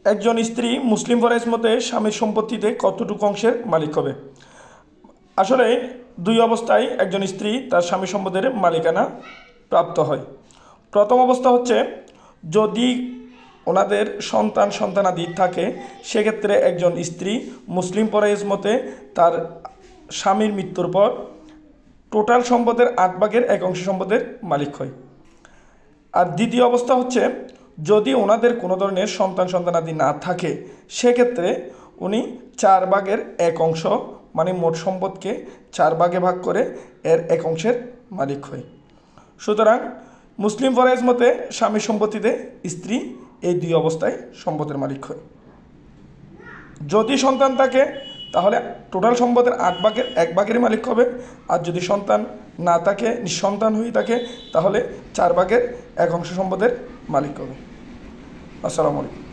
একজন স্ত্রী মুসলিম ফরজ মতে স্বামীর সম্পত্তিতে কতটুকু অংশের মালিক হবে? আসলে দুই অবস্থায় একজন স্ত্রী তার স্বামী সম্পদের মালিকানা প্রাপ্ত হয়। প্রথম অবস্থা হচ্ছে যদি ওনাদের সন্তানাদি থাকে, সেক্ষেত্রে একজন স্ত্রী মুসলিম ফরজ মতে তার স্বামীর মৃত্যুর পর টোটাল সম্পদের 8/1 সম্পদের মালিক হয়। আর দ্বিতীয় অবস্থা হচ্ছে যদি ওনাদের কোনো ধরনের সন্তানাদি না থাকে, সেক্ষেত্রে উনি 4/1 মানে মোট সম্পদকে 4 ভাগে ভাগ করে এর 1 অংশের মালিক হয়। সুতরাং মুসলিম ফরজ মতে স্বামী সম্পত্তিতে স্ত্রী এই দুই অবস্থায় সম্পদের মালিক হয়। যদি সন্তান থাকে তাহলে টোটাল সম্পদের 8/1 মালিক হবে, আর যদি সন্তান না থাকে, নিঃসন্তান হয়ে থাকে, তাহলে 4/1 সম্পদের মালিক হবে। আসসালামু আলাইকুম।